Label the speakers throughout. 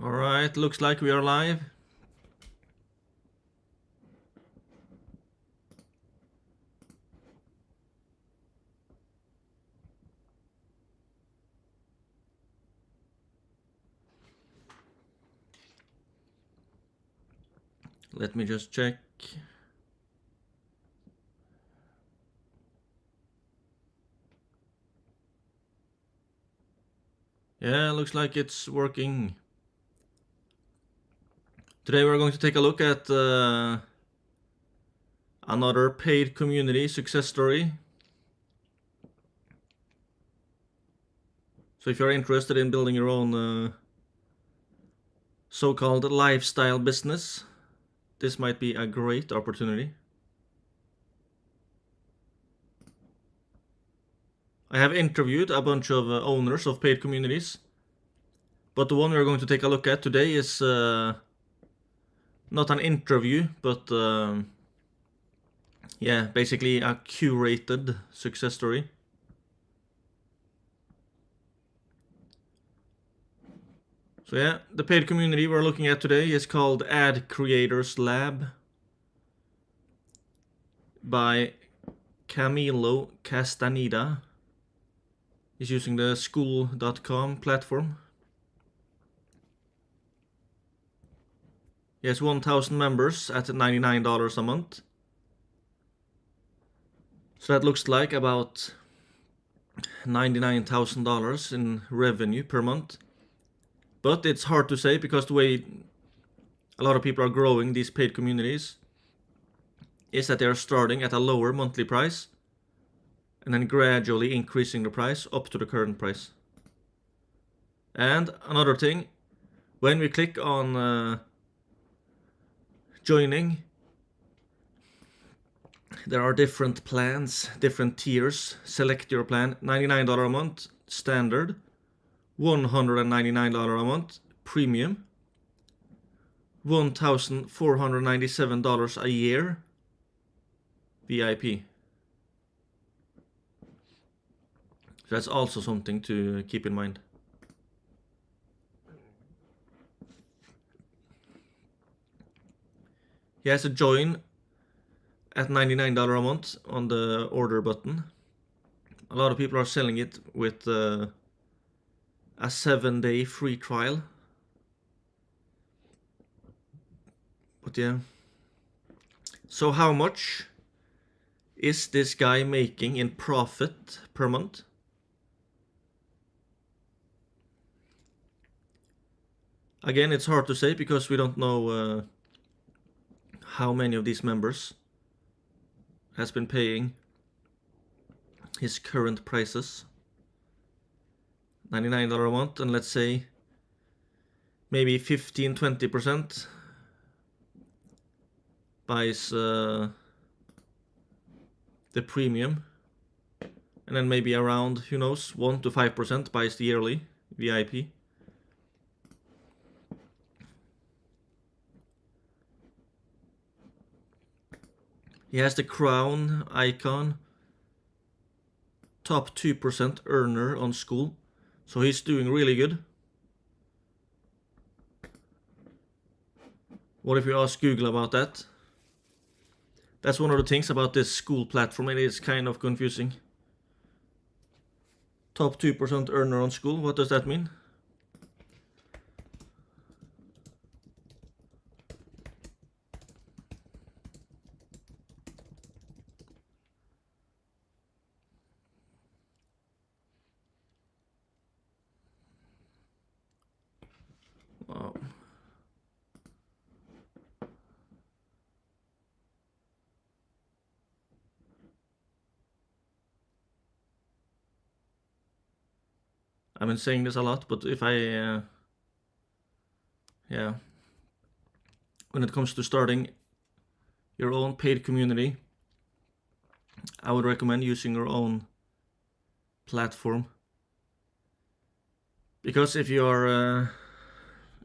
Speaker 1: Alright, looks like we are live. Let me just check. Yeah, looks like it's working. Today we're going to take a look at another paid community success story. So if you're interested in building your own so-called lifestyle business, this might be a great opportunity. I have interviewed a bunch of owners of paid communities, but the one we're going to take a look at today is not an interview, but yeah, basically a curated success story. So yeah, the paid community we're looking at today is called Ad Creators Lab by Camilo Castaneda. He's using the school.com platform. He has 1,000 members at $99 a month. So that looks like about $99,000 in revenue per month. But it's hard to say because the way a lot of people are growing these paid communities is that they are starting at a lower monthly price and then gradually increasing the price up to the current price. And another thing, when we click on joining, there are different plans, different tiers. Select your plan. $99 a month, standard. $199 a month, premium. $1,497 a year, VIP. So that's also something to keep in mind. He has a join at $99 a month on the order button. A lot of people are selling it with a 7-day free trial. But yeah. So how much is this guy making in profit per month? Again, it's hard to say because we don't know how many of these members has been paying his current prices. $99 a month, and let's say maybe 15-20% buys the premium, and then maybe around, who knows, 1-5% buys the yearly VIP. He has the crown icon, top 2% earner on school, so he's doing really good. What if you ask Google about that? That's one of the things about this school platform, it is kind of confusing. Top 2% earner on school, what does that mean? Wow. I've been saying this a lot, but if I, yeah, when it comes to starting your own paid community, I would recommend using your own platform. Because if you are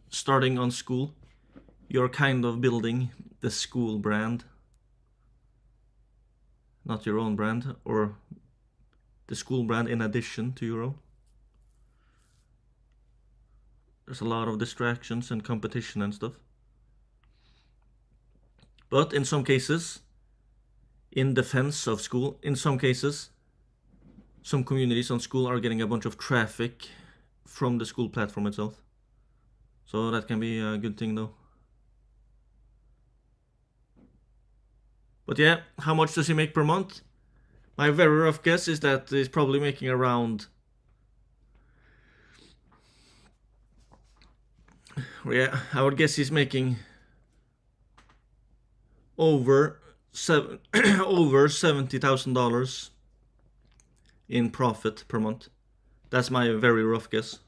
Speaker 1: starting on school, you're kind of building the school brand, not your own brand, or the school brand in addition to your own. There's a lot of distractions and competition and stuff. But in some cases, in defense of school, in some cases, some communities on school are getting a bunch of traffic from the school platform itself. So that can be a good thing though. But yeah, how much does he make per month? My very rough guess is that he's probably making around... Yeah, I would guess he's making over $70,000 in profit per month. That's my very rough guess.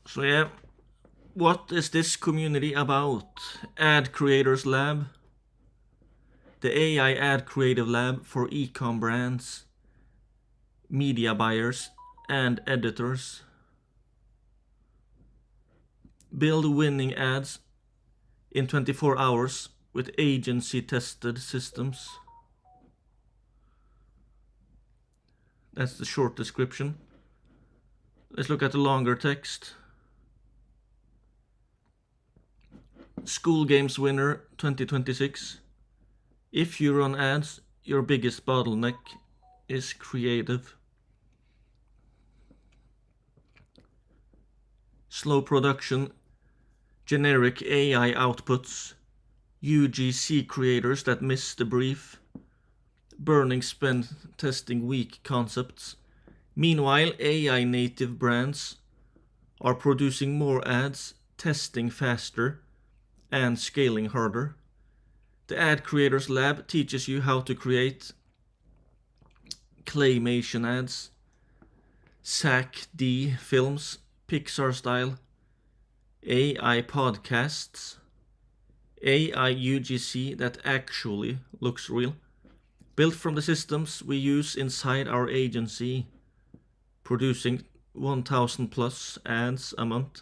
Speaker 1: So yeah, what is this community about? Ad Creators Lab. The AI Ad Creative Lab for e-com brands, media buyers, and editors. Build winning ads in 24 hours with agency-tested systems. That's the short description. Let's look at the longer text. School Games winner 2026. If you run ads, your biggest bottleneck is creative. Slow production, generic AI outputs, UGC creators that miss the brief, burning spend testing weak concepts. Meanwhile, AI native brands are producing more ads, testing faster, and scaling harder. The Ad Creators Lab teaches you how to create claymation ads, SAC-D films, Pixar style, AI podcasts, AI UGC that actually looks real, built from the systems we use inside our agency, producing 1,000 plus ads a month.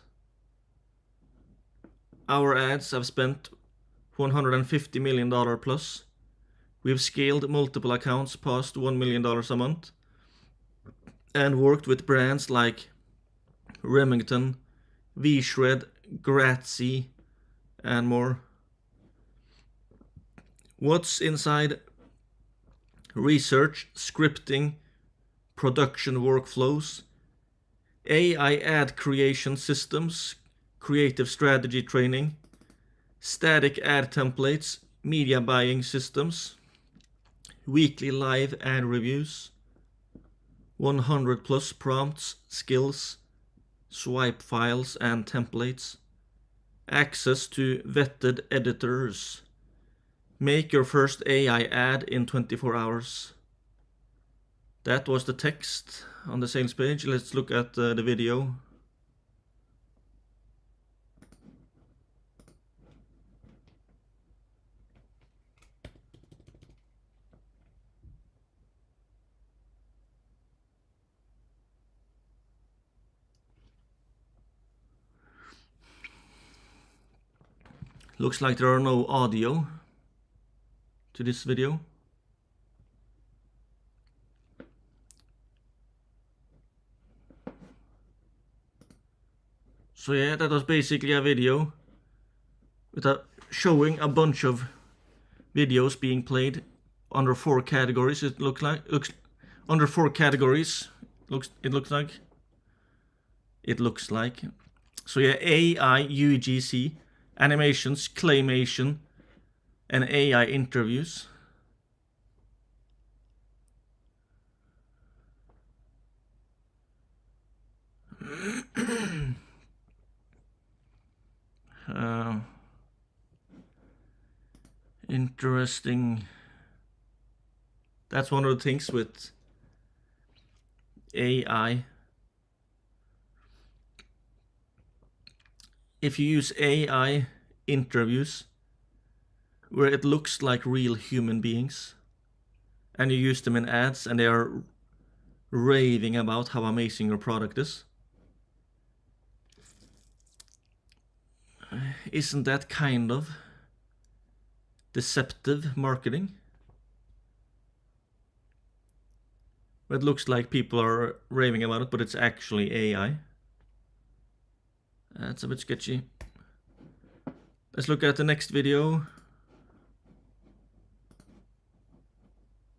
Speaker 1: Our ads have spent $150 million plus. We've scaled multiple accounts past $1 million a month and worked with brands like Remington, V-Shred, Grazie, and more. What's inside? Research, scripting, production workflows, AI ad creation systems, creative strategy training, static ad templates, media buying systems, weekly live ad reviews, 100 plus prompts, skills, swipe files and templates, access to vetted editors. Make your first AI ad in 24 hours. That was the text on the sales page. Let's look at the video. Looks like there are no audio to this video. So yeah, that was basically a video with showing a bunch of videos being played under 4 categories. It looks under 4 categories. It looks like. So yeah, AI UGC, animations, claymation, and AI interviews. Interesting. That's one of the things with AI. If you use AI interviews where it looks like real human beings, and you use them in ads and they are raving about how amazing your product is. Isn't that kind of deceptive marketing? It looks like people are raving about it, but it's actually AI. That's a bit sketchy. Let's look at the next video.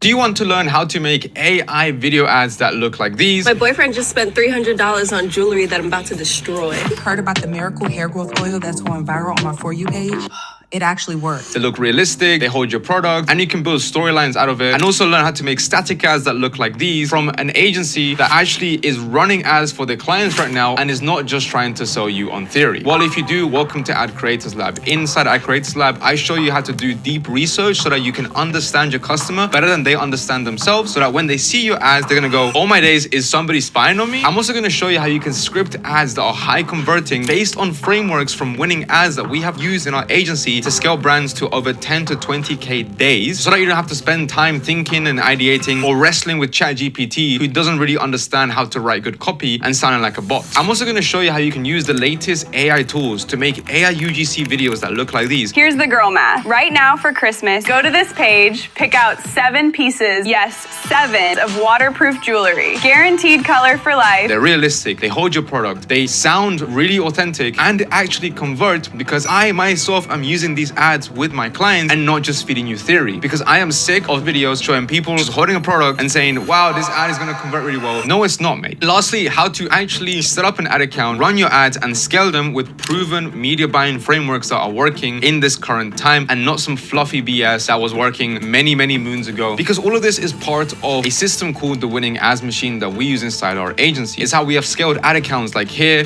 Speaker 2: Do you want to learn how to make AI video ads that look like these?
Speaker 3: My boyfriend just spent $300 on jewelry that I'm about to destroy.
Speaker 4: Heard about the miracle hair growth oil that's going viral on my For You page? It actually works.
Speaker 2: They look realistic, they hold your product, and you can build storylines out of it, and also learn how to make static ads that look like these from an agency that actually is running ads for their clients right now and is not just trying to sell you on theory. Well, if you do, welcome to Ad Creators Lab. Inside Ad Creators Lab, I show you how to do deep research so that you can understand your customer better than they understand themselves, so that when they see your ads, they're gonna go, oh my days, is somebody spying on me? I'm also gonna show you how you can script ads that are high converting based on frameworks from winning ads that we have used in our agency to scale brands to over 10 to 20K days, so that you don't have to spend time thinking and ideating or wrestling with ChatGPT, who doesn't really understand how to write good copy and sounding like a bot. I'm also going to show you how you can use the latest AI tools to make AI UGC videos that look like these.
Speaker 5: Here's the girl math. Right now for Christmas, go to this page, pick out 7 pieces, yes, 7 of waterproof jewelry. Guaranteed color for life.
Speaker 2: They're realistic, they hold your product, they sound really authentic, and actually convert, because I myself am using these ads with my clients and not just feeding you theory, because I am sick of videos showing people just holding a product and saying, wow, this ad is going to convert really well. No, it's not, mate. Lastly, how to actually set up an ad account, run your ads, and scale them with proven media buying frameworks that are working in this current time, and not some fluffy BS that was working many moons ago. Because all of this is part of a system called the Winning Ads Machine that we use inside our agency. It's how we have scaled ad accounts like here,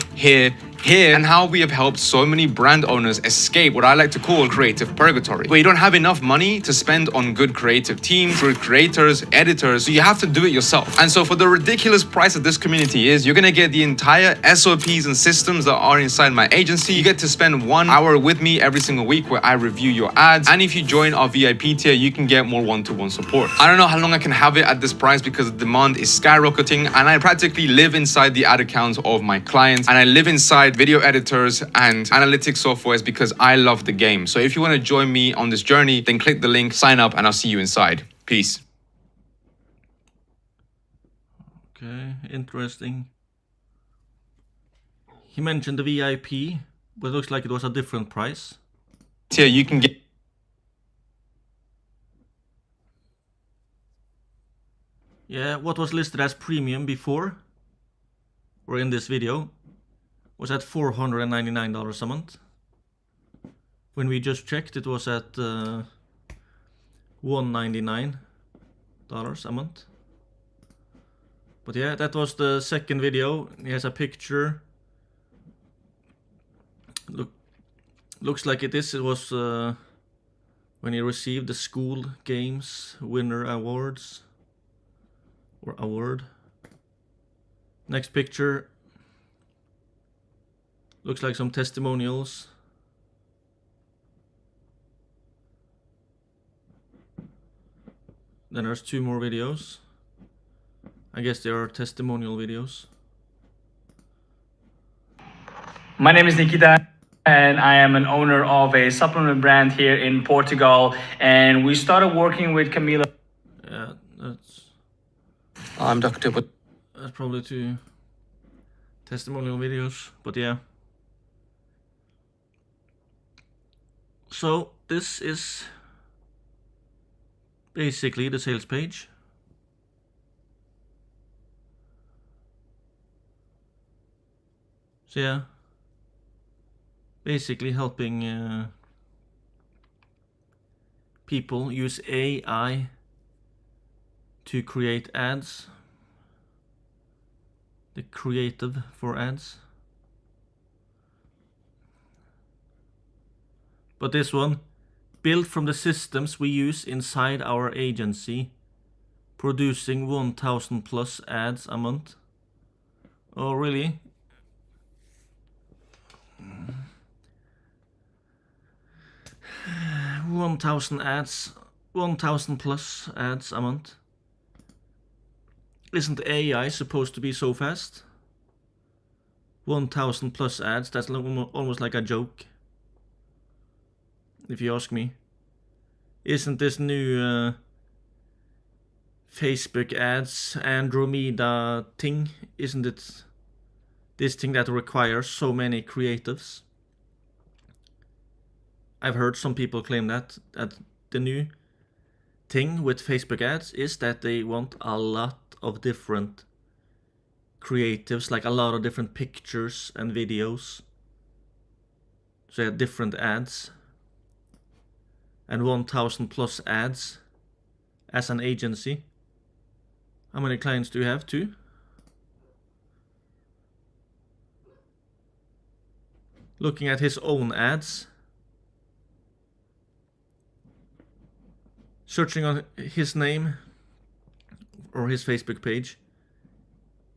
Speaker 2: and how we have helped so many brand owners escape what I like to call creative purgatory, where you don't have enough money to spend on good creative teams, good creators, editors, so you have to do it yourself. And so for the ridiculous price that this community is, you're gonna get the entire SOPs and systems that are inside my agency. You get to spend 1 hour with me every single week where I review your ads, and if you join our VIP tier, you can get more one-to-one support. I don't know how long I can have it at this price because the demand is skyrocketing, and I practically live inside the ad accounts of my clients, and I live inside video editors and analytics softwares because I love the game. So if you want to join me on this journey, then click the link, sign up, and I'll see you inside. Peace.
Speaker 1: Okay, interesting. He mentioned the VIP, but it looks like it was a different price.
Speaker 2: Here you can get.
Speaker 1: Yeah, what was listed as premium before, or in this video, was at $499 a month. When we just checked, it was at $199 a month. But yeah, that was the second video. He has a picture. Looks like it was when he received the school games winner awards, or award. Next picture. Looks like some testimonials. Then there's 2 more videos. I guess they are testimonial videos.
Speaker 6: My name is Nikita, and I am an owner of a supplement brand here in Portugal. And we started working with Camila.
Speaker 1: Yeah, that's...
Speaker 2: I'm Dr. But
Speaker 1: That's probably 2 testimonial videos, but yeah. So this is basically the sales page. So yeah, basically helping people use AI to create ads, the creative for ads. But this one, built from the systems we use inside our agency, producing 1,000 plus ads a month. Oh, really? 1,000 ads, 1,000 plus ads a month. Isn't AI supposed to be so fast? 1,000 plus ads, that's almost like a joke, if you ask me. Isn't this new Facebook ads Andromeda thing, isn't it this thing that requires so many creatives? I've heard some people claim that the new thing with Facebook ads is that they want a lot of different creatives, like a lot of different pictures and videos. So they have different ads. And 1,000 plus ads as an agency. How many clients do you have? 2? Looking at his own ads. Searching on his name or his Facebook page.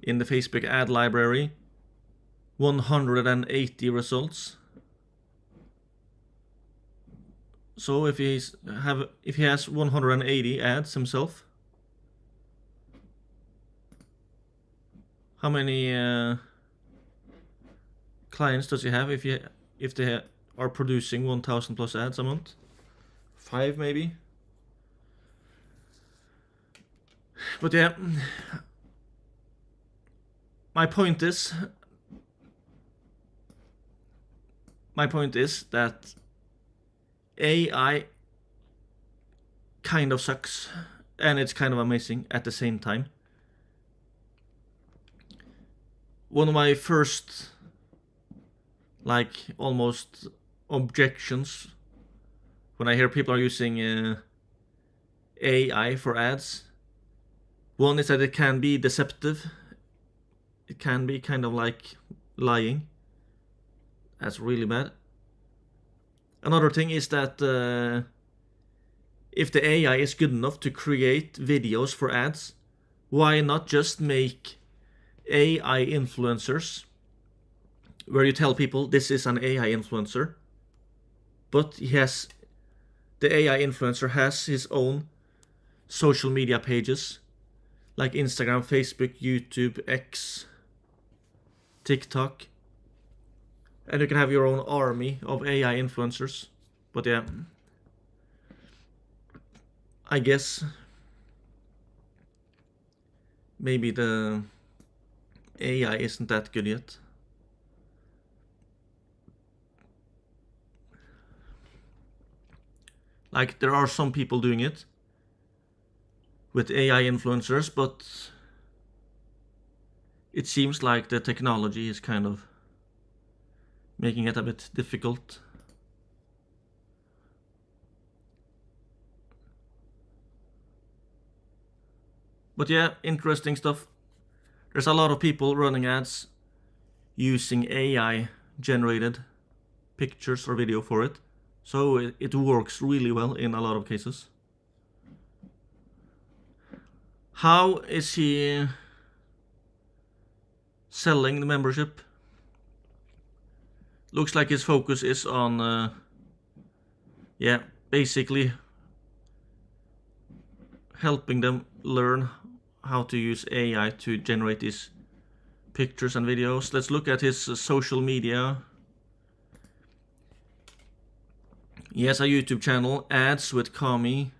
Speaker 1: In the Facebook ad library. 180 results. So if he has 180 ads himself, how many clients does he have if they are producing 1,000 plus ads a month? 5 maybe. But yeah, my point is that AI kind of sucks, and it's kind of amazing at the same time. One of my first, like, almost objections when I hear people are using AI for ads, one is that it can be deceptive. It can be kind of like lying. That's really bad. Another thing is that if the AI is good enough to create videos for ads, why not just make AI influencers where you tell people this is an AI influencer, but the AI influencer has his own social media pages like Instagram, Facebook, YouTube, X, TikTok. And you can have your own army of AI influencers. But yeah, I guess maybe the AI isn't that good yet. Like, there are some people doing it with AI influencers, but it seems like the technology is kind of making it a bit difficult. But yeah, interesting stuff. There's a lot of people running ads using AI generated pictures or video for it. So it works really well in a lot of cases. How is he selling the membership? Looks like his focus is on, basically helping them learn how to use AI to generate these pictures and videos. Let's look at his social media. He has a YouTube channel, Ads with Kami.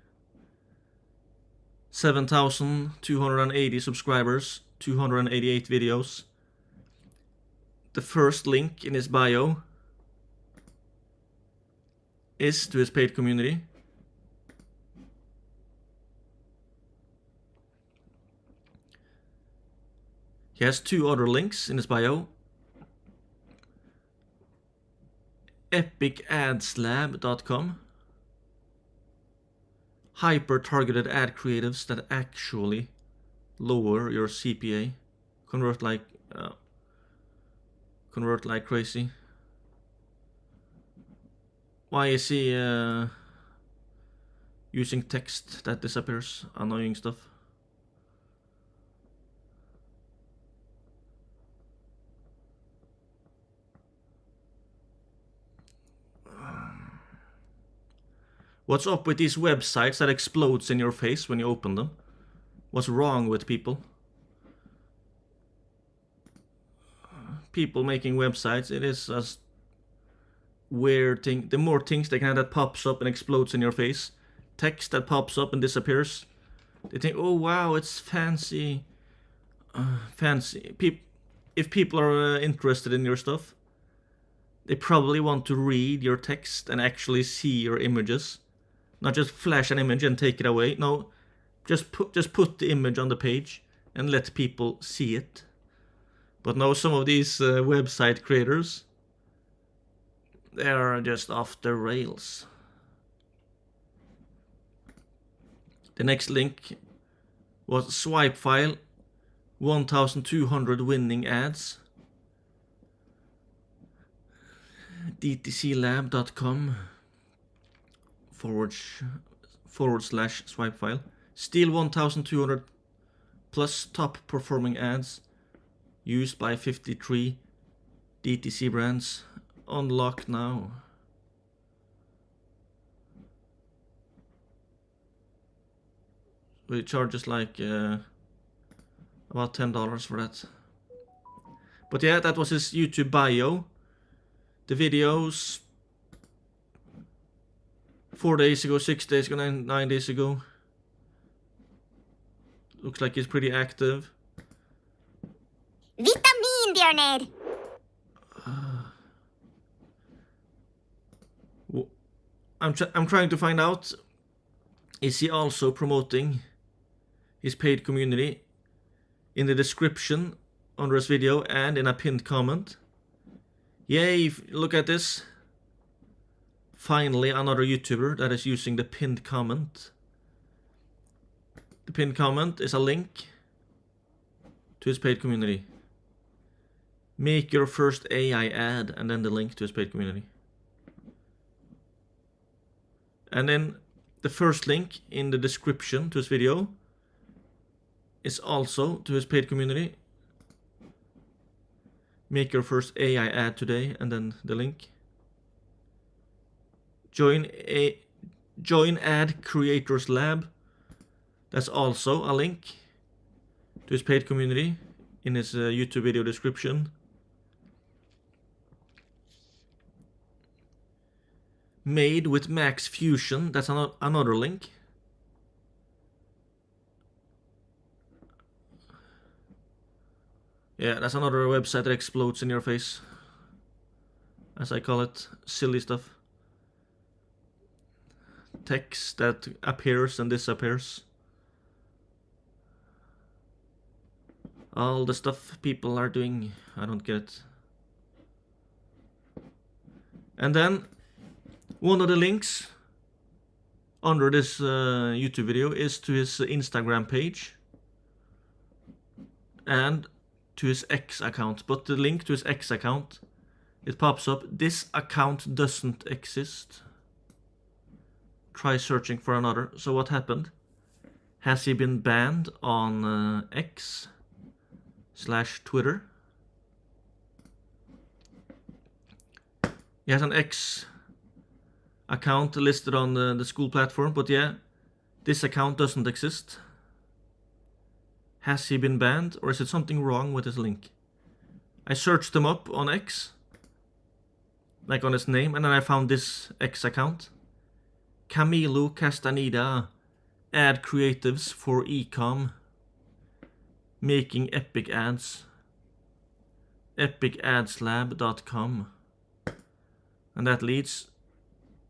Speaker 1: 7,280 subscribers, 288 videos. The first link in his bio is to his paid community. He has 2 other links in his bio. epicadslab.com. Hyper-targeted ad creatives that actually lower your CPA. Convert like crazy. Why is he using text that disappears? Annoying stuff. What's up with these websites that explodes in your face when you open them? What's wrong with people? People making websites, it is a weird thing. The more things they can have that pops up and explodes in your face, text that pops up and disappears, they think, oh wow, it's fancy. Fancy. If people are interested in your stuff, they probably want to read your text and actually see your images. Not just flash an image and take it away. No, just put the image on the page and let people see it. But now some of these website creators, they are just off the rails. The next link was swipe file, 1,200 winning ads. dtclab.com / swipe file. Steal 1,200 plus top performing ads used by 53 DTC brands. Unlock now. It charges like about $10 for that. But yeah, that was his YouTube bio. The videos 4 days ago, 6 days ago, 9 days ago. Looks like he's pretty active.
Speaker 7: Vitamin, dear Ned.
Speaker 1: I'm trying to find out, is he also promoting his paid community in the description under his video and in a pinned comment? Yay, look at this. Finally, another YouTuber that is using the pinned comment. The pinned comment is a link to his paid community. Make your first AI ad, and then the link to his paid community. And then the first link in the description to his video is also to his paid community. Make your first AI ad today, and then the link. Join Ad Creators Lab. That's also a link to his paid community in his YouTube video description. Made with Max Fusion. That's another link. Yeah, that's another website that explodes in your face. As I call it, silly stuff. Text that appears and disappears. All the stuff people are doing, I don't get it. And then, one of the links under this YouTube video is to his Instagram page and to his X account. But the link to his X account, it pops up, this account doesn't exist. Try searching for another. So what happened? Has he been banned on X/Twitter? He has an X account listed on the school platform, but yeah, this account doesn't exist. Has he been banned, or is it something wrong with his link? I searched him up on X, like on his name, and then I found this X account. Camilo Castaneda, ad creatives for ecom, making epic ads, epicadslab.com, and that leads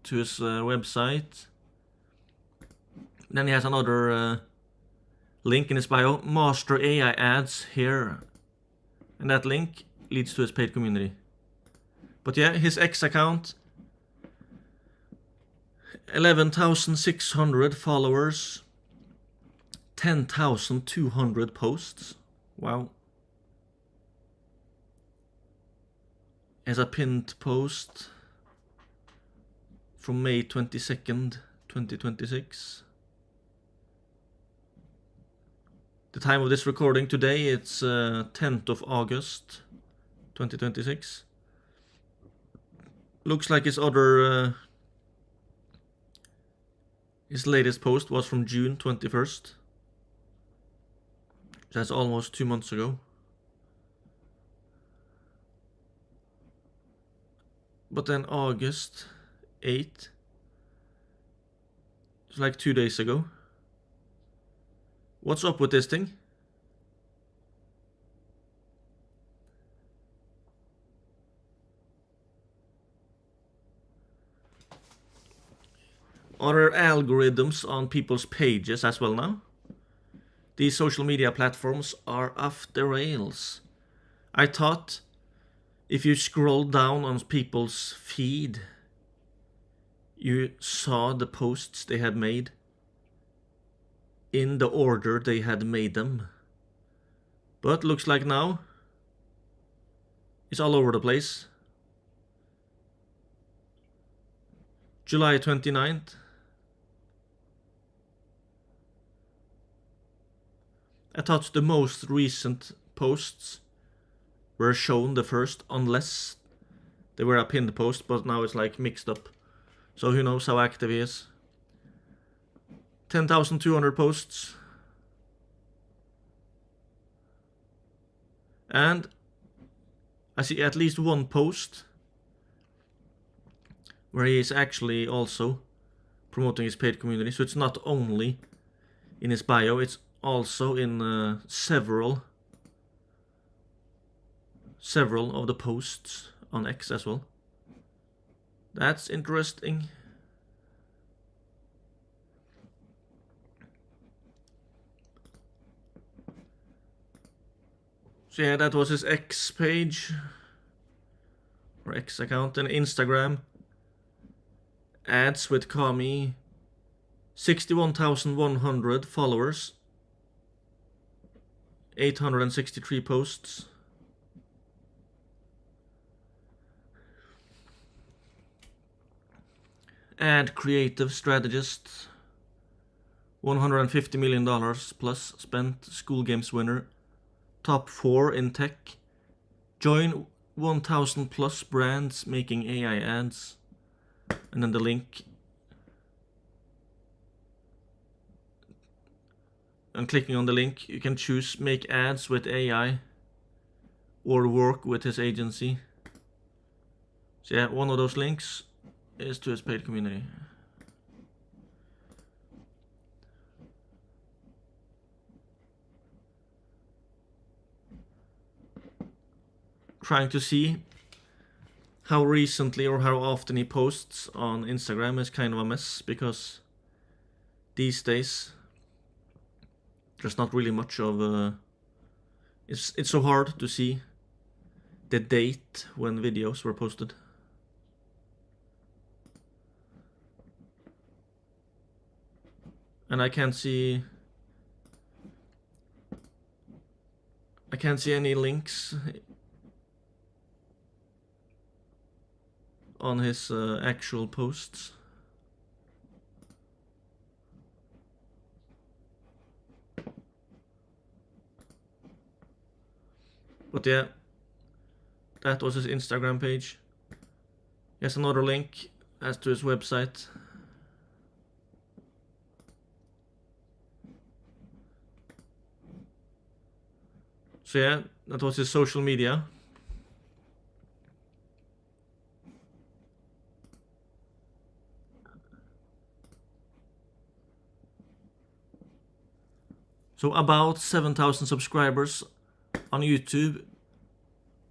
Speaker 1: to his website. Then he has another link in his bio, master AI ads here, and that link leads to his paid community. But yeah, his X account, 11,600 followers, 10,200 posts. Wow. Has a pinned post from May 22nd, 2026. The time of this recording today, it's 10th of August, 2026. Looks like his other His latest post was from June 21st. That's almost 2 months ago. But then August 8th, it's like 2 days ago. What's up with this thing? Are there algorithms on people's pages as well now? These social media platforms are off the rails. I thought if you scroll down on people's feed, you saw the posts they had made in the order they had made them. But looks like now it's all over the place. July 29th. I thought the most recent posts were shown the first, unless they were a pinned post, but now it's like mixed up. So who knows how active he is. 10,200 posts. And I see at least one post where he is actually also promoting his paid community. So it's not only in his bio, it's also in several of the posts on X as well. That's interesting. So yeah, that was his X page or X account. And Instagram ads with Kami, 61,100 followers, 863 posts. Ad creative strategist, $150 million plus spent, school games winner, top 4 in tech, join 1,000 plus brands making AI ads, and then the link. And clicking on the link, you can choose make ads with AI or work with his agency. So yeah, one of those links is to his paid community. Trying to see how recently or how often he posts on Instagram is kind of a mess, because these days there's not really much of it's so hard to see the date when videos were posted. And I can't see any links on his actual posts. But yeah, that was his Instagram page. Here's another link as to his website. So yeah, that was his social media. So about 7,000 subscribers on YouTube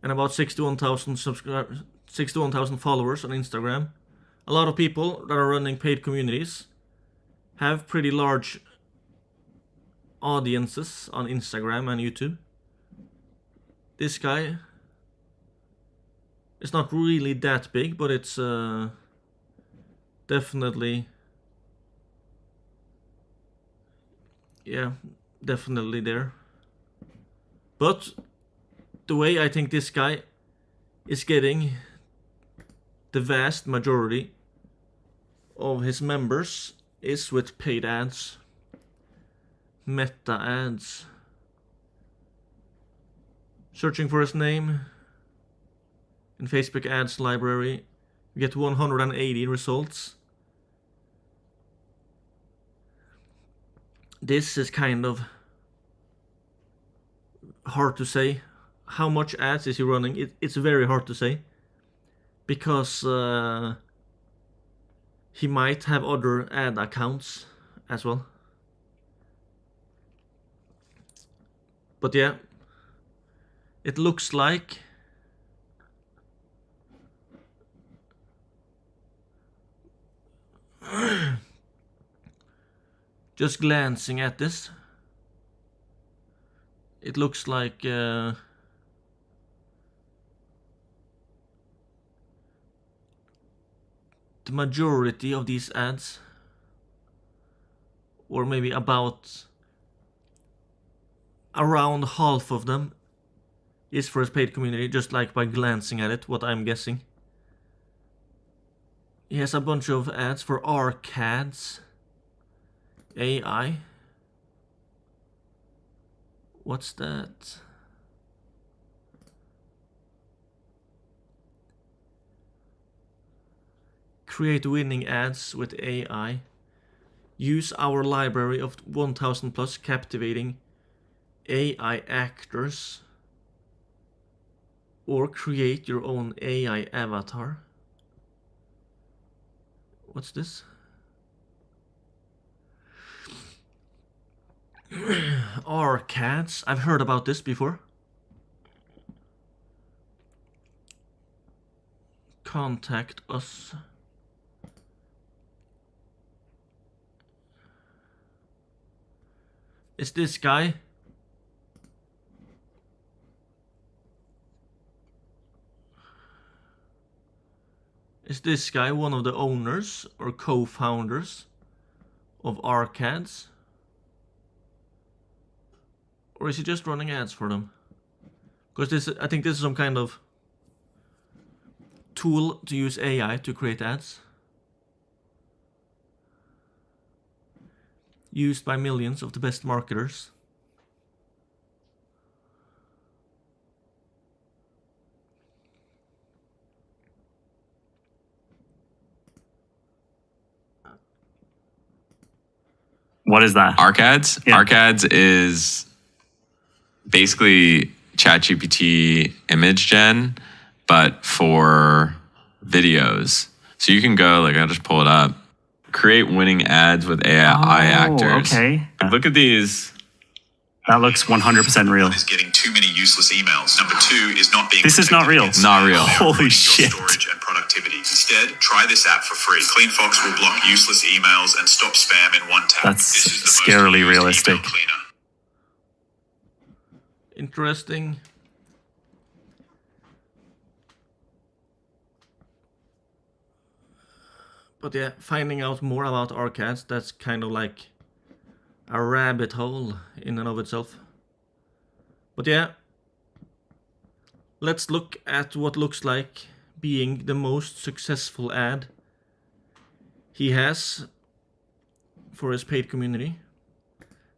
Speaker 1: and about 61,000 followers on Instagram. A lot of people that are running paid communities have pretty large audiences on Instagram and YouTube. This guy is not really that big, but it's definitely, yeah, definitely there. But the way I think this guy is getting the vast majority of his members is with paid ads, meta ads. Searching for his name in Facebook ads library, you get 180 results. this is kind of hard to say. How much ads is he running? It's very hard to say, because he might have other ad accounts as well. But yeah, it looks like just glancing at this, it looks like the majority of these ads, or maybe about around half of them, is for his paid community, just like by glancing at it, what I'm guessing. He has a bunch of ads for Arcads AI. What's that? Create winning ads with AI. Use our library of 1000 plus captivating AI actors. Or create your own AI avatar. What's this? Arcads. I've heard about this before. Contact us. Is this guy? Is this guy one of the owners or co-founders of Arcads? Or is he just running ads for them? Because I think this is some kind of tool to use AI to create ads. Used by millions of the best marketers.
Speaker 7: What is that?
Speaker 8: Arcads?
Speaker 7: Yeah.
Speaker 8: Arcads is basically ChatGPT image gen, but for videos. So you can go, like, I'll just pull it up. Create winning ads with AI actors.
Speaker 7: Okay.
Speaker 8: Look at these.
Speaker 7: That looks 100% real.
Speaker 9: Is getting too many useless emails. Number 2 is not being
Speaker 7: This is not
Speaker 9: protected
Speaker 7: real.
Speaker 9: against
Speaker 8: Not real.
Speaker 9: spam,
Speaker 7: Holy
Speaker 9: ruining your
Speaker 7: shit.
Speaker 9: storage and productivity. Instead, try this app for free. CleanFox will block useless emails and stop spam in one tap.
Speaker 7: That's
Speaker 9: This is the most
Speaker 7: scarily
Speaker 9: used
Speaker 7: realistic.
Speaker 9: email cleaner.
Speaker 1: Interesting. But yeah, finding out more about Arcads, that's kind of like a rabbit hole in and of itself. But yeah, let's look at what looks like being the most successful ad he has for his paid community.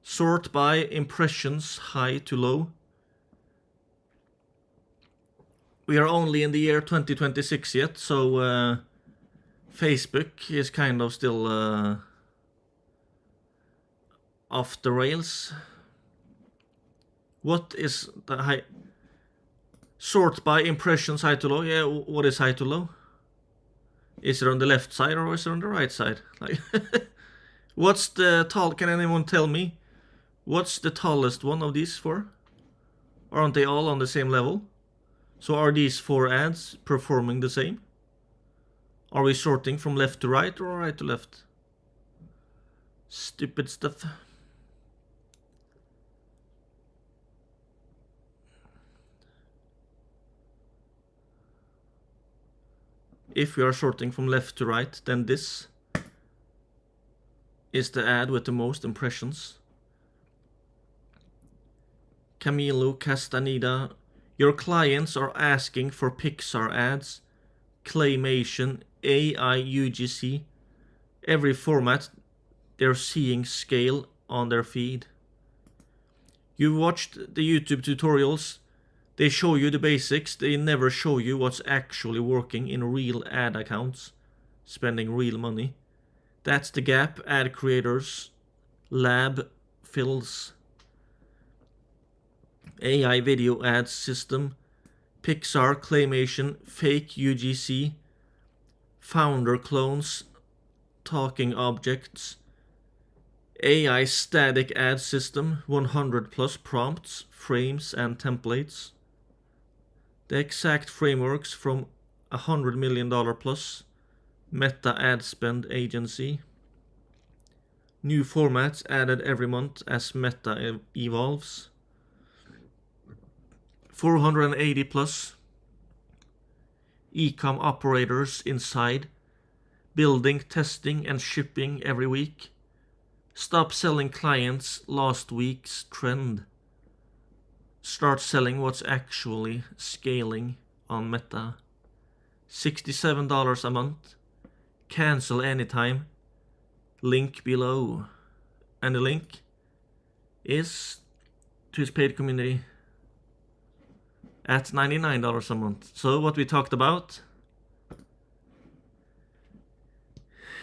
Speaker 1: Sort by impressions high to low. We are only in the year 2026 yet, so Facebook is kind of still off the rails. What is the high? Sort by impressions high to low. Yeah, what is high to low? Is it on the left side or is it on the right side? Like, what's the tall? Can anyone tell me? What's the tallest one of these four? Aren't they all on the same level? So are these 4 ads performing the same? Are we sorting from left to right or right to left? Stupid stuff. If we are sorting from left to right, then this is the ad with the most impressions. Camilo Castaneda. Your clients are asking for Pixar ads, claymation, AI UGC. Every format they're seeing scale on their feed. You watched the YouTube tutorials. They show you the basics. They never show you what's actually working in real ad accounts, spending real money. That's the gap ad creators lab fills. AI video ads system. Pixar claymation. Fake UGC. Founder clones. Talking objects. AI static ad system. 100 plus prompts, frames and templates. The exact frameworks from $100 million plus. Meta ad spend agency. New formats added every month as Meta evolves. 480 plus. E-com operators inside. Building, testing and shipping every week. Stop selling clients last week's trend. Start selling what's actually scaling on Meta. $67 a month. Cancel anytime. Link below. And the link is to his paid community at $99 a month. So what we talked about,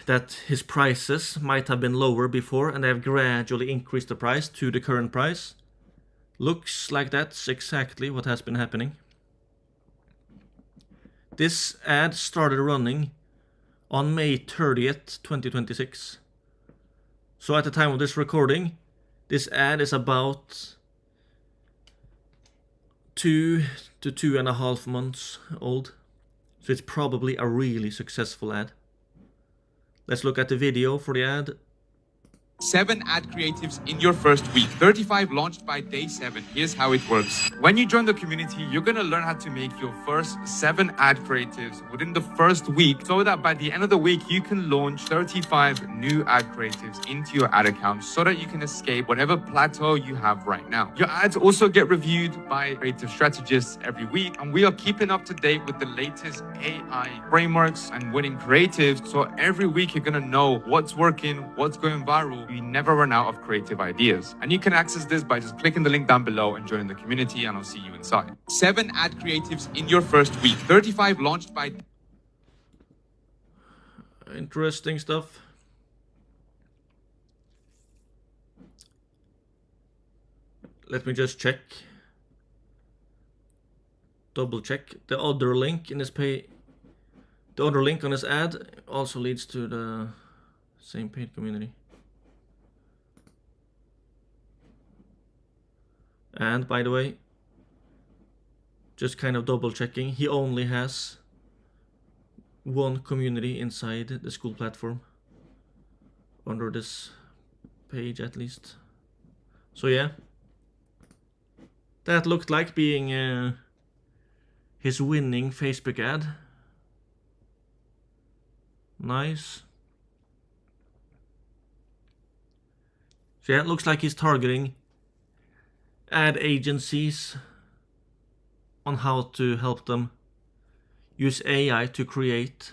Speaker 1: that his prices might have been lower before and they have gradually increased the price to the current price. Looks like that's exactly what has been happening. This ad started running on May 30th, 2026. So at the time of this recording, this ad is about 2 to 2.5 months old. So it's probably a really successful ad. Let's look at the video for the ad.
Speaker 2: 7 ad creatives in your first week. 35 launched by day 7. Here's how it works. When you join the community, you're going to learn how to make your first 7 ad creatives within the first week, so that by the end of the week, you can launch 35 new ad creatives into your ad account so that you can escape whatever plateau you have right now. Your ads also get reviewed by creative strategists every week, and we are keeping up to date with the latest AI frameworks and winning creatives. So every week, you're going to know what's working, what's going viral. You never run out of creative ideas. And you can access this by just clicking the link down below and joining the community, and I'll see you inside. 7 ad creatives in your first week. 35 launched by...
Speaker 1: Interesting stuff. Let me just check. Double check. The other link in this page, the other link on this ad also leads to the same paid community. And by the way, just kind of double checking, he only has 1 community inside the school platform, under this page at least. So yeah, that looked like being his winning Facebook ad. Nice. So yeah, it looks like he's targeting ad agencies on how to help them use AI to create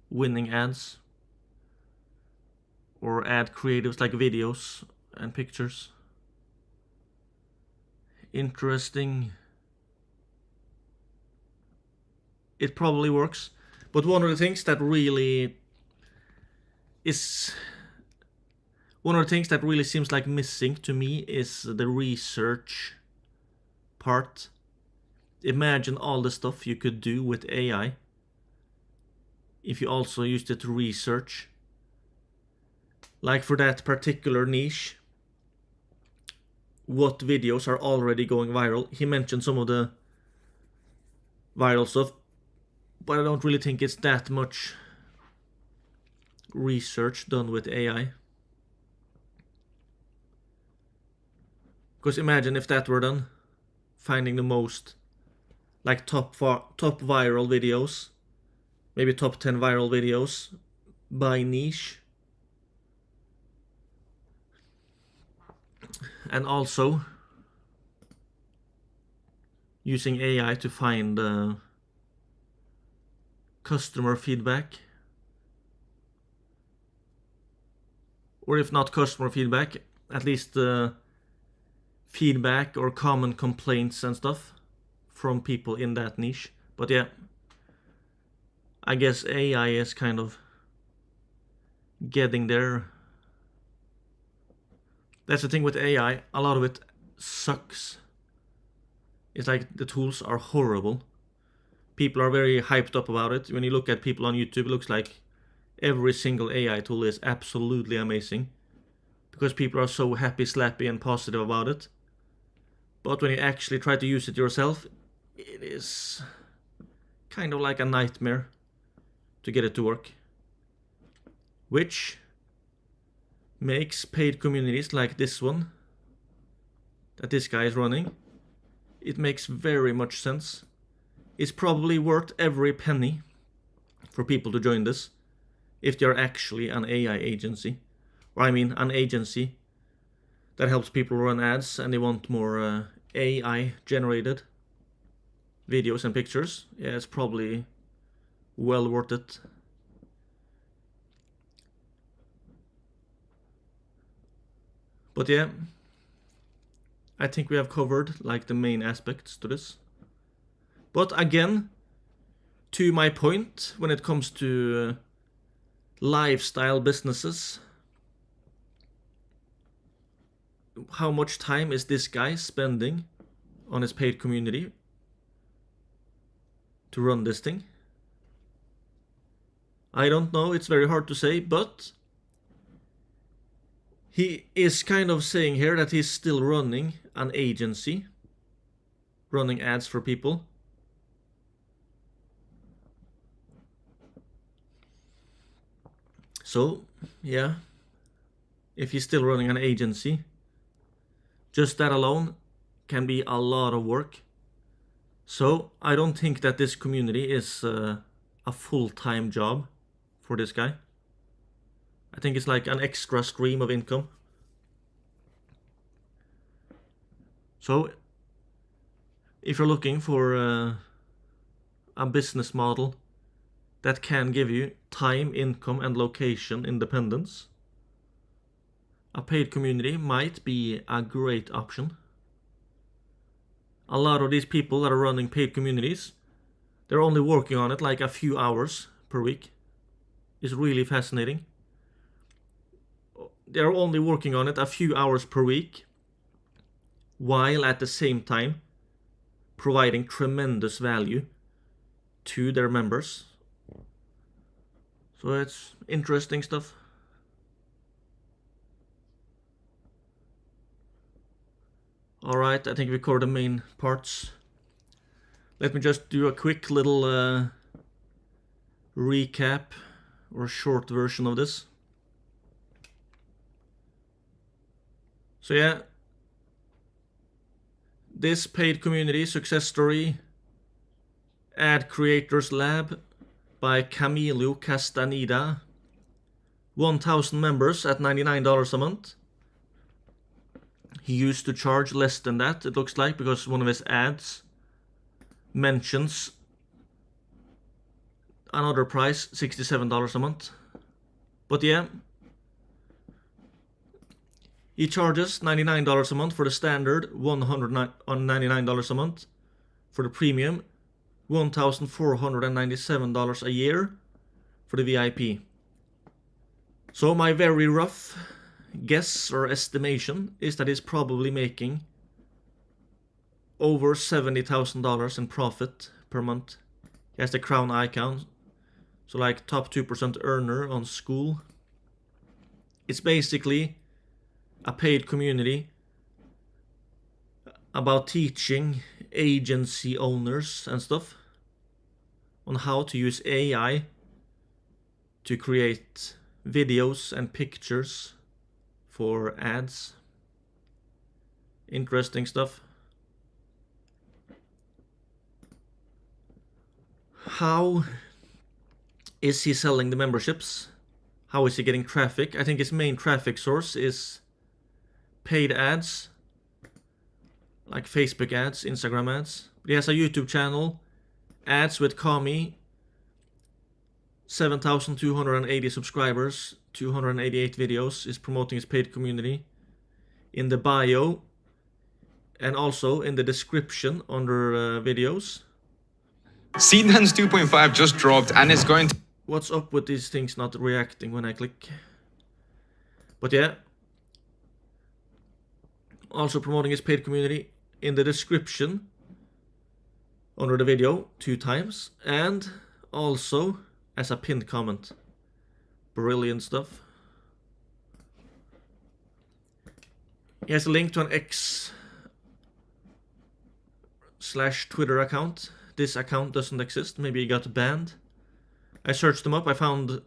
Speaker 1: winning ads or ad creatives like videos and pictures. Interesting. It probably works, but one of the things that really seems like missing to me is the research part. Imagine all the stuff you could do with AI if you also used it to research. Like for that particular niche, what videos are already going viral. He mentioned some of the viral stuff, but I don't really think it's that much research done with AI. Because imagine if that were done, finding the most like top viral videos, maybe top 10 viral videos by niche. And also using AI to find customer feedback. Or if not customer feedback, at least feedback or common complaints and stuff from people in that niche. But yeah, I guess AI is kind of getting there. That's the thing with AI. A lot of it sucks. It's like the tools are horrible. People are very hyped up about it. When you look at people on YouTube, it looks like every single AI tool is absolutely amazing. Because people are so happy, slappy, and positive about it. But when you actually try to use it yourself, it is kind of like a nightmare to get it to work. Which makes paid communities like this one, that this guy is running, it makes very much sense. It's probably worth every penny for people to join this, if they're actually an AI agency. Or I mean an agency that helps people run ads and they want more AI generated videos and pictures. Yeah, it's probably well worth it. But yeah, I think we have covered like the main aspects to this. But again, to my point, when it comes to lifestyle businesses, how much time is this guy spending on his paid community to run this thing? I don't know, it's very hard to say, but he is kind of saying here that he's still running an agency, running ads for people. So, yeah, if he's still running an agency, just that alone can be a lot of work. So, I don't think that this community is a full-time job for this guy. I think it's like an extra stream of income. So, if you're looking for a business model that can give you time, income, and location independence, a paid community might be a great option. A lot of these people that are running paid communities, they're only working on it like a few hours per week. It's really fascinating. They're only working on it a few hours per week, while at the same time providing tremendous value to their members. So it's interesting stuff. Alright, I think we covered the main parts. Let me just do a quick little recap or short version of this. So yeah, this paid community success story, Ad Creators Lab by Camilo Castaneda, 1,000 members at $99 a month. He used to charge less than that, it looks like, because one of his ads mentions another price, $67 a month. But yeah, he charges $99 a month for the standard, $199 a month for the premium, $1,497 a year for the VIP. So my very rough guess or estimation is that he's probably making over $70,000 in profit per month. He has the crown icon, so like top 2% earner on school. It's basically a paid community about teaching agency owners and stuff on how to use AI to create videos and pictures for ads. Interesting stuff. How is he selling the memberships? How is he getting traffic? I think his main traffic source is paid ads, like Facebook ads, Instagram ads. He has a YouTube channel, ads with Kami, 7,280 subscribers, 288 videos, is promoting his paid community. In the bio and also in the description under videos.
Speaker 2: Seedance 2.5 just dropped and it's going to...
Speaker 1: What's up with these things not reacting when I click? But yeah, Also promoting his paid community in the description under the video 2 times, and also as a pinned comment. Brilliant stuff. He has a link to an X/Twitter account. This account doesn't exist. Maybe he got banned. I searched them up. I found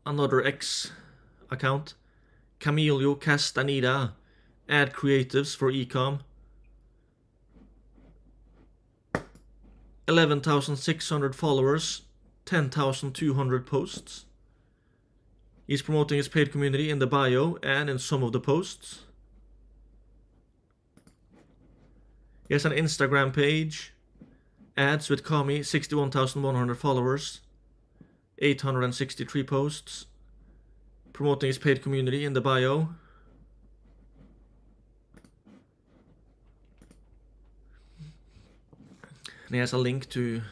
Speaker 1: another X account. Camilo Castaneda. Ad creatives for ecom. 11,600 followers. 10,200 posts. He's promoting his paid community in the bio and in some of the posts. He has an Instagram page. Ads with Kami, 61,100 followers. 863 posts. Promoting his paid community in the bio. And he has a link to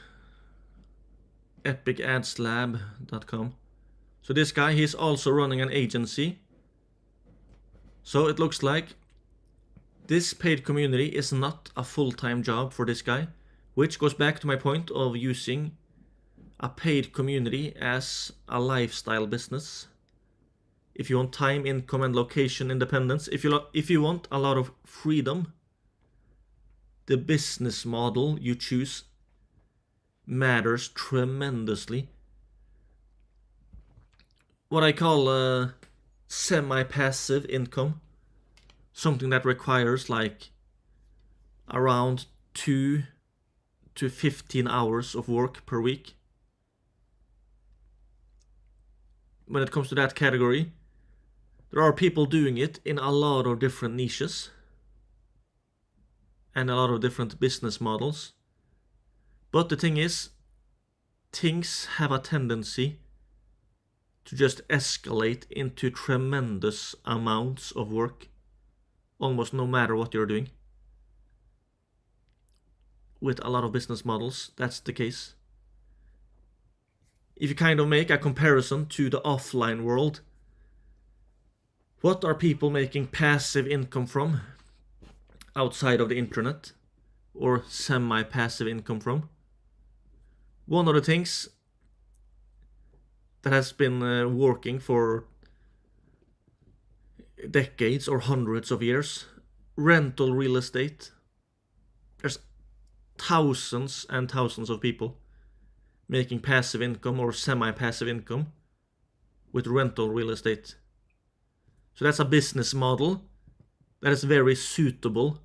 Speaker 1: epicadslab.com. So this guy, he's also running an agency. So it looks like this paid community is not a full-time job for this guy, which goes back to my point of using a paid community as a lifestyle business. If you want time, income, and location independence, if you want a lot of freedom, the business model you choose matters tremendously. What I call semi-passive income, something that requires like around 2 to 15 hours of work per week. When it comes to that category, there are people doing it in a lot of different niches and a lot of different business models. But the thing is, things have a tendency to just escalate into tremendous amounts of work, almost no matter what you're doing. With a lot of business models, that's the case. If you kind of make a comparison to the offline world, what are people making passive income from outside of the internet, or semi-passive income from? One of the things that has been working for decades or hundreds of years, rental real estate. There's thousands and thousands of people making passive income or semi-passive income with rental real estate. So that's a business model that is very suitable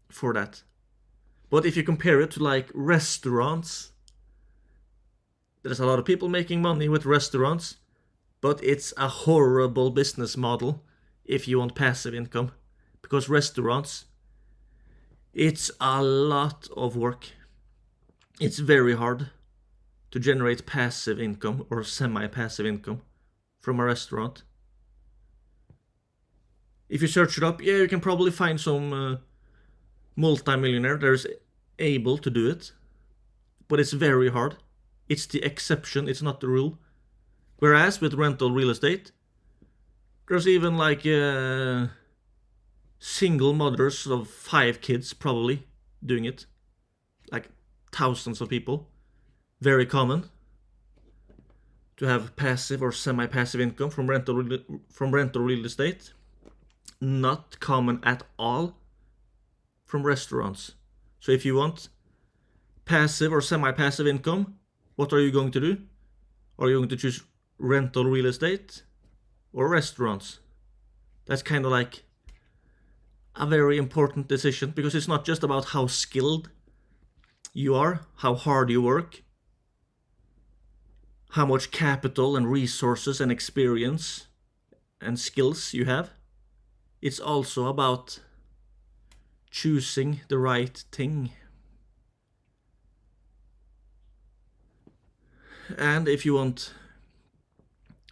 Speaker 1: for that. But if you compare it to like restaurants, there's a lot of people making money with restaurants, but it's a horrible business model if you want passive income. Because restaurants, it's a lot of work. It's very hard to generate passive income or semi-passive income from a restaurant. If you search it up, yeah, you can probably find some multi-millionaire that is able to do it. But it's very hard. It's the exception, it's not the rule. Whereas with rental real estate, there's even like single mothers of 5 kids probably doing it. Like thousands of people. Very common to have passive or semi-passive income from rental real estate. Not common at all from restaurants. So if you want passive or semi-passive income, what are you going to do? Are you going to choose rental real estate or restaurants? That's kind of like a very important decision, because it's not just about how skilled you are, how hard you work, how much capital and resources and experience and skills you have. It's also about choosing the right thing. And if you want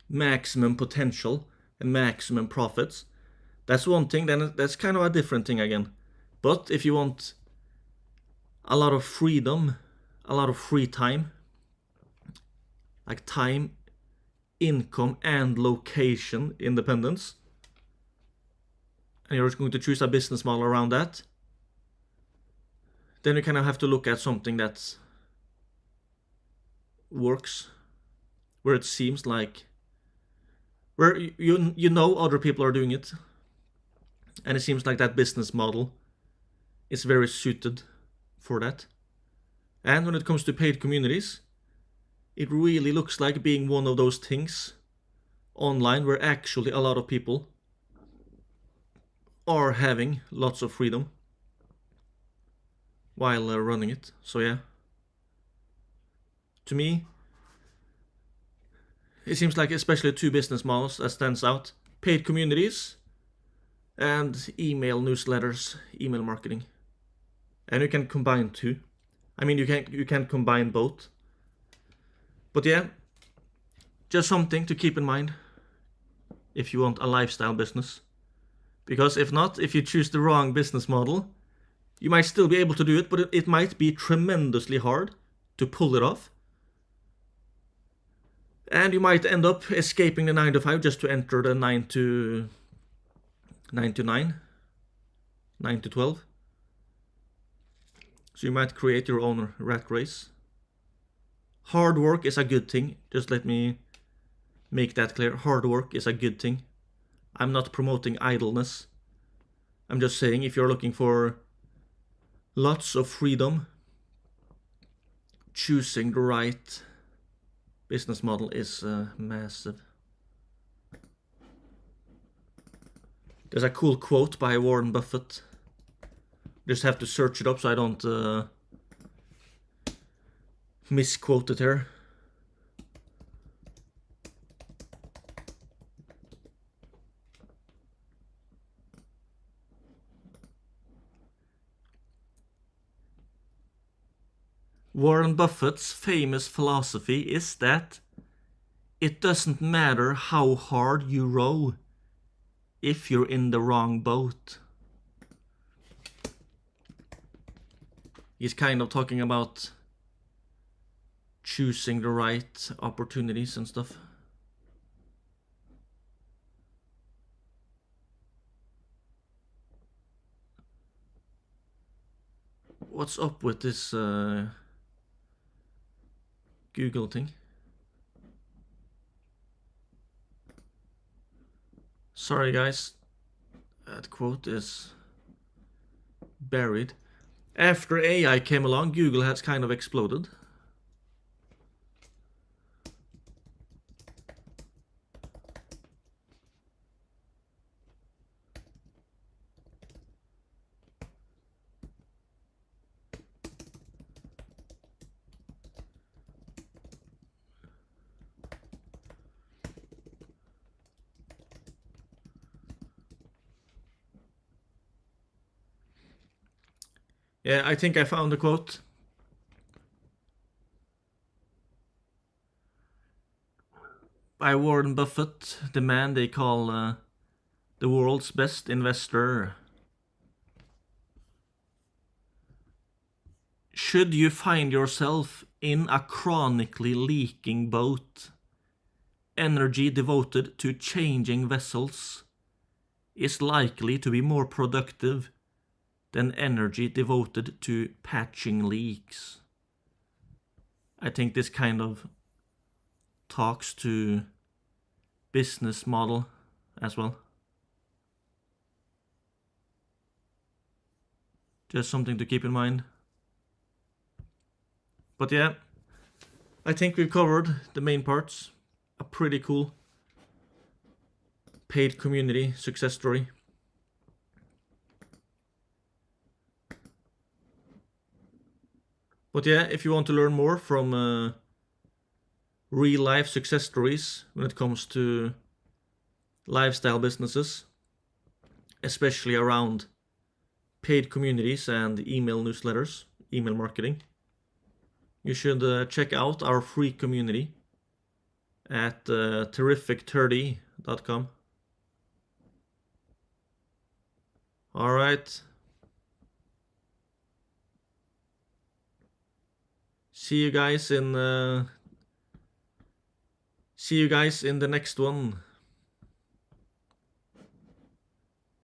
Speaker 1: maximum potential and maximum profits, that's one thing, then that's kind of a different thing again. But if you want a lot of freedom, a lot of free time, like time, income, and location independence, and you're going to choose a business model around that, then you kind of have to look at something that works, where it seems like, where you know other people are doing it, and it seems like that business model is very suited for that. And when it comes to paid communities, it really looks like being one of those things online where actually a lot of people are having lots of freedom while running it. So yeah, to me, it seems like especially two business models that stands out: paid communities and email newsletters, email marketing. And you can combine two. I mean, you can combine both. But yeah, just something to keep in mind if you want a lifestyle business. Because if not, if you choose the wrong business model, you might still be able to do it, but it might be tremendously hard to pull it off. And you might end up escaping the 9 to 5 just to enter the 9 to 9, 9 to 12. So you might create your own rat race. Hard work is a good thing. Just let me make that clear. Hard work is a good thing. I'm not promoting idleness. I'm just saying if you're looking for lots of freedom, choosing the right business model is massive. There's a cool quote by Warren Buffett. Just have to search it up so I don't misquote it here. Warren Buffett's famous philosophy is that it doesn't matter how hard you row if you're in the wrong boat. He's kind of talking about choosing the right opportunities and stuff. What's up with this Google thing? Sorry guys, that quote is buried. After AI came along, Google has kind of exploded. Yeah, I think I found the quote. By Warren Buffett, the man they call the world's best investor. Should you find yourself in a chronically leaking boat, energy devoted to changing vessels is likely to be more productive than energy devoted to patching leaks. I think this kind of talks to business model as well. Just something to keep in mind. But yeah, I think we've covered the main parts. A pretty cool paid community success story. But yeah, if you want to learn more from real life success stories when it comes to lifestyle businesses, especially around paid communities and email newsletters, email marketing, you should check out our free community at terrific30.com. All right. See you guys in the next one.